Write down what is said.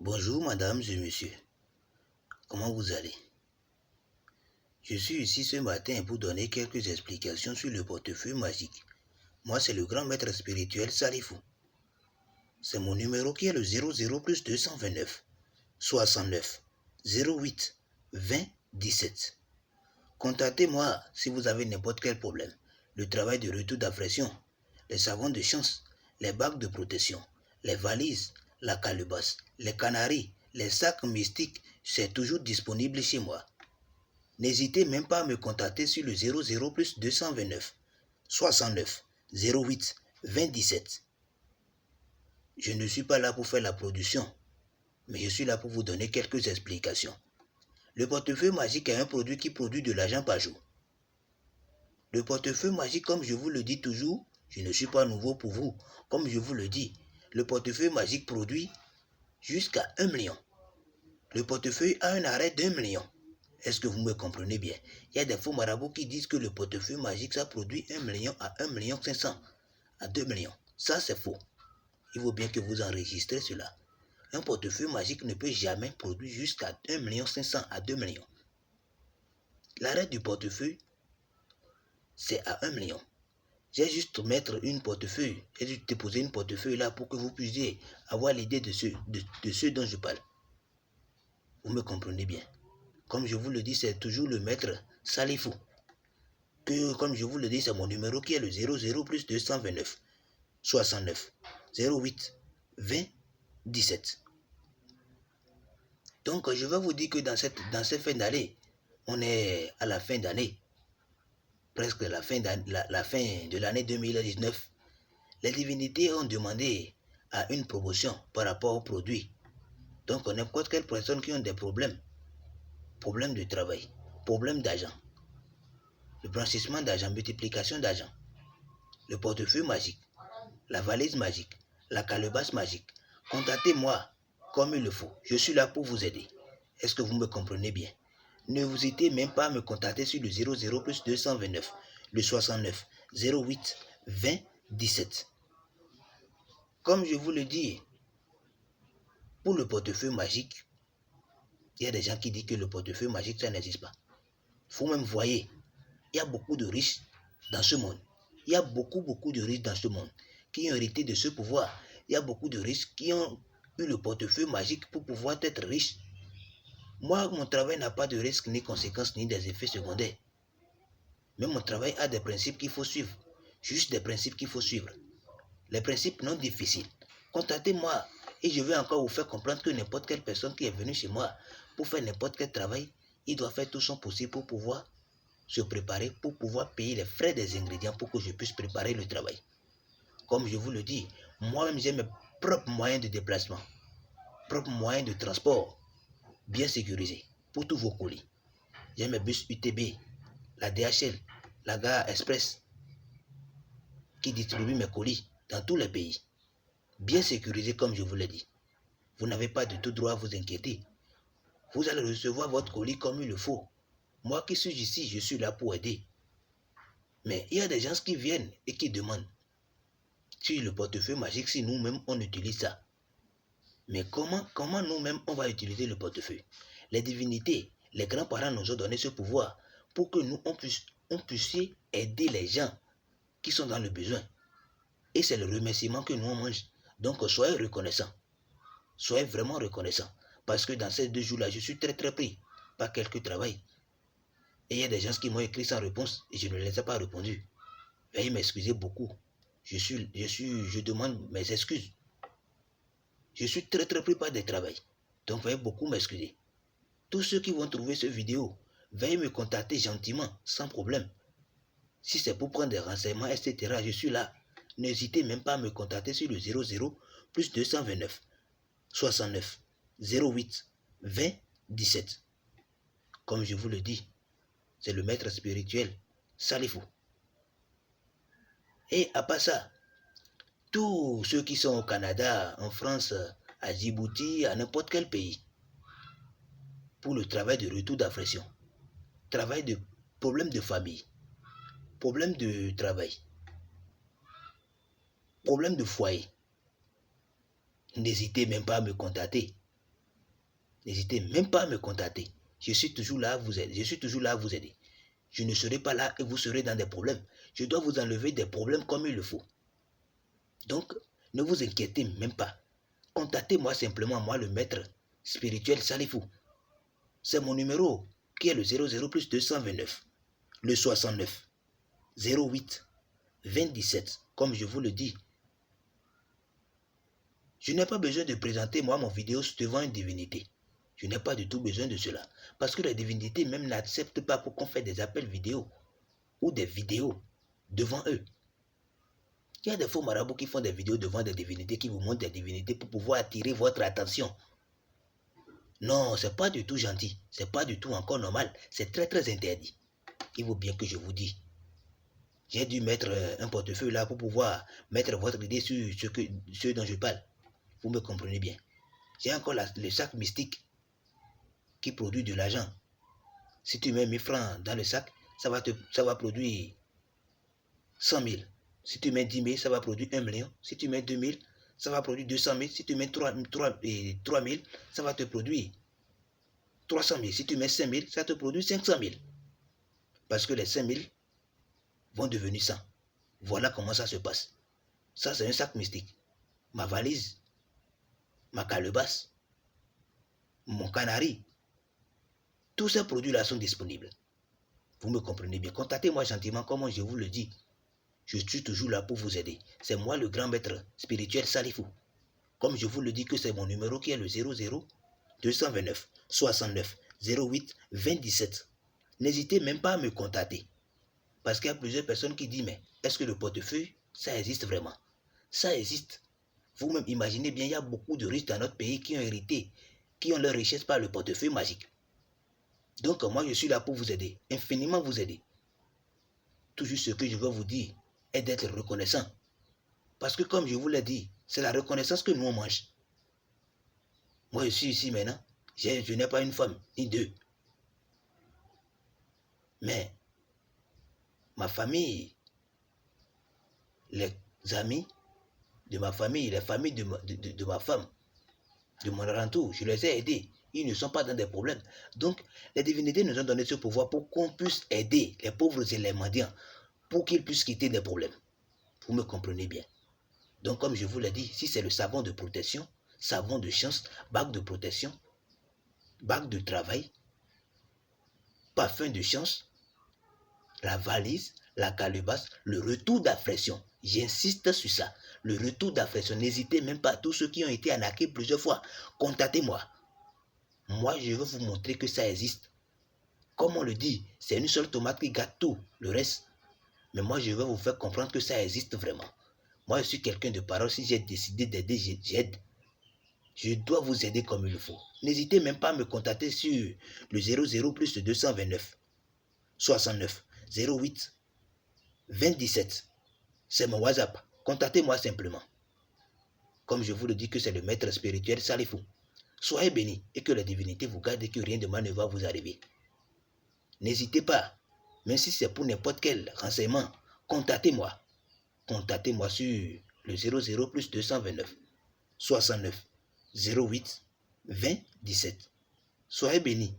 Bonjour mesdames et messieurs, comment vous allez? Je suis ici ce matin pour donner quelques explications sur le portefeuille magique. Moi c'est le grand maître spirituel Salifou. C'est mon numéro qui est le 00 plus 229 69 08 20 17. Contactez-moi si vous avez n'importe quel problème. Le travail de retour d'affection, les savons de chance, les bagues de protection, les valises, la calebasse, les canaris, les sacs mystiques, c'est toujours disponible chez moi. N'hésitez même pas à me contacter sur le 00 plus 229 69 08 20 17. Je ne suis pas là pour faire la production, mais je suis là pour vous donner quelques explications. Le portefeuille magique est un produit qui produit de l'argent par jour. Le portefeuille magique, comme je vous le dis toujours, je ne suis pas nouveau pour vous. Comme je vous le dis, le portefeuille magique produit jusqu'à 1 million. Le portefeuille a un arrêt d'1 million. Est-ce que vous me comprenez bien? Il y a des faux marabouts qui disent que le portefeuille magique, ça produit 1 million à 1 million 500, à 2 millions. Ça, c'est faux. Il faut bien que vous enregistrez cela. Un portefeuille magique ne peut jamais produire jusqu'à 1 million 500 à 2 millions. L'arrêt du portefeuille, c'est à 1 million. J'ai juste mettre une portefeuille, j'ai juste déposer une portefeuille là pour que vous puissiez avoir l'idée de ce dont je parle. Vous me comprenez bien. Comme je vous le dis, c'est toujours le maître Salifou. Comme je vous le dis, c'est mon numéro qui est le 00 plus 229 69 08 20 17. Donc, je vais vous dire que dans cette fin d'année, on est à la fin d'année, presque la fin de l'année 2019. Les divinités ont demandé à une promotion par rapport aux produits. Donc, n'importe quelle personne qui a des problèmes de travail, problème d'argent, le blanchissement d'argent, multiplication d'argent, le portefeuille magique, la valise magique, la calebasse magique, contactez-moi comme il le faut. Je suis là pour vous aider. Est-ce que vous me comprenez bien? Ne vous hésitez même pas à me contacter sur le 00 plus 229, le 69 08 20 17. Comme je vous le dis, pour le portefeuille magique, il y a des gens qui disent que le portefeuille magique, ça n'existe pas. Vous-même voyez, il y a beaucoup de riches dans ce monde. Il y a beaucoup de riches dans ce monde qui ont hérité de ce pouvoir. Il y a beaucoup de riches qui ont eu le portefeuille magique pour pouvoir être riches. Moi, mon travail n'a pas de risque, ni conséquences, ni des effets secondaires. Mais mon travail a des principes qu'il faut suivre. Juste des principes qu'il faut suivre. Les principes non difficiles. Contactez-moi et je vais encore vous faire comprendre que n'importe quelle personne qui est venue chez moi pour faire n'importe quel travail, il doit faire tout son possible pour pouvoir se préparer, pour pouvoir payer les frais des ingrédients pour que je puisse préparer le travail. Comme je vous le dis, moi-même j'ai mes propres moyens de déplacement, propres moyens de transport bien sécurisés pour tous vos colis. J'ai mes bus UTB, la DHL, la gare express qui distribue mes colis dans tous les pays. Bien sécurisés comme je vous l'ai dit. Vous n'avez pas de tout droit à vous inquiéter. Vous allez recevoir votre colis comme il le faut. Moi qui suis ici, je suis là pour aider. Mais il y a des gens qui viennent et qui demandent sur le portefeuille magique si nous-mêmes on utilise ça. Mais comment nous-mêmes on va utiliser le portefeuille? Les divinités, les grands-parents nous ont donné ce pouvoir pour que nous on puisse aider les gens qui sont dans le besoin. Et c'est le remerciement que nous on mange. Donc soyez reconnaissants. Soyez vraiment reconnaissants. Parce que dans ces 2 jours-là, je suis très pris par quelques travail. Et il y a des gens qui m'ont écrit sans réponse et je ne les ai pas répondu. Veuillez m'excuser beaucoup. Je demande mes excuses. Je suis très pris par des travail. Donc veuillez beaucoup m'excuser. Tous ceux qui vont trouver cette vidéo, veuillez me contacter gentiment, sans problème. Si c'est pour prendre des renseignements, etc., je suis là. N'hésitez même pas à me contacter sur le 00 plus 229 69 08 20 17. Comme je vous le dis, c'est le maître spirituel Salifou. Et à part ça, tous ceux qui sont au Canada, en France, à Djibouti, à n'importe quel pays, pour le travail de retour d'affection, travail de problème de famille, problème de travail, problème de foyer, n'hésitez même pas à me contacter. N'hésitez même pas à me contacter. Je suis toujours là à vous aider. Je suis toujours là à vous aider. Je ne serai pas là et vous serez dans des problèmes. Je dois vous enlever des problèmes comme il le faut. Donc, ne vous inquiétez même pas. Contactez-moi simplement, moi le maître spirituel Salifou. C'est mon numéro qui est le 00 plus 229, le 69, 08, 27. Comme je vous le dis, je n'ai pas besoin de présenter moi mon vidéo devant une divinité. Je n'ai pas du tout besoin de cela. Parce que les divinités même n'acceptent pas pour qu'on fasse des appels vidéo ou des vidéos devant eux. Il y a des faux marabouts qui font des vidéos devant des divinités, qui vous montrent des divinités pour pouvoir attirer votre attention. Non, c'est pas du tout gentil. C'est pas du tout encore normal. C'est très très interdit. Il vaut bien que je vous dise. J'ai dû mettre un portefeuille là pour pouvoir mettre votre idée sur ce dont je parle. Vous me comprenez bien. J'ai encore le sac mystique qui produit de l'argent. Si tu mets 1000 francs dans le sac, ça va produire 100 000. Si tu mets 10 000, ça va produire 1 million. Si tu mets 2 000, ça va produire 200 000. Si tu mets 3 000, ça va te produire 300 000. Si tu mets 5 000, ça te produit 500 000. Parce que les 5 000 vont devenir 100. Voilà comment ça se passe. Ça, c'est un sac mystique. Ma valise, ma calebasse, mon canari, tous ces produits-là sont disponibles. Vous me comprenez bien. Contactez-moi gentiment, comme je vous le dis. Je suis toujours là pour vous aider. C'est moi le grand maître spirituel Salifou. Comme je vous le dis que c'est mon numéro qui est le 00 229 69 08 27. N'hésitez même pas à me contacter. Parce qu'il y a plusieurs personnes qui disent, mais est-ce que le portefeuille, ça existe vraiment? Ça existe. Vous-même imaginez bien, il y a beaucoup de riches dans notre pays qui ont hérité, qui ont leur richesse par le portefeuille magique. Donc moi, je suis là pour vous aider, infiniment vous aider. Tout juste ce que je veux vous dire est d'être reconnaissant. Parce que comme je vous l'ai dit, c'est la reconnaissance que nous on mange. Moi, je suis ici maintenant. Je n'ai pas une femme, ni deux. Mais ma famille, les amis de ma famille, les familles de ma femme, de mon alentour, je les ai aidés. Ils ne sont pas dans des problèmes. Donc, les divinités nous ont donné ce pouvoir pour qu'on puisse aider les pauvres et les mendiants, pour qu'ils puissent quitter des problèmes. Vous me comprenez bien. Donc, comme je vous l'ai dit, si c'est le savon de protection, savon de chance, bague de protection, bague de travail, parfum de chance, la valise, la calebasse, le retour d'affection. J'insiste sur ça. Le retour d'affection. N'hésitez même pas, tous ceux qui ont été arnaqués plusieurs fois, contactez-moi. Moi, je veux vous montrer que ça existe. Comme on le dit, c'est une seule tomate qui gâte tout, le reste. Mais moi, je veux vous faire comprendre que ça existe vraiment. Moi, je suis quelqu'un de parole. Si j'ai décidé d'aider, j'aide. Je dois vous aider comme il le faut. N'hésitez même pas à me contacter sur le 00 plus 229 69 08 27. C'est mon WhatsApp. Contactez-moi simplement. Comme je vous le dis que c'est le maître spirituel Salifou. Soyez bénis et que la divinité vous garde et que rien de mal ne va vous arriver. N'hésitez pas, même si c'est pour n'importe quel renseignement, contactez-moi. Contactez-moi sur le 00 plus 229 69 08 20 17. Soyez bénis.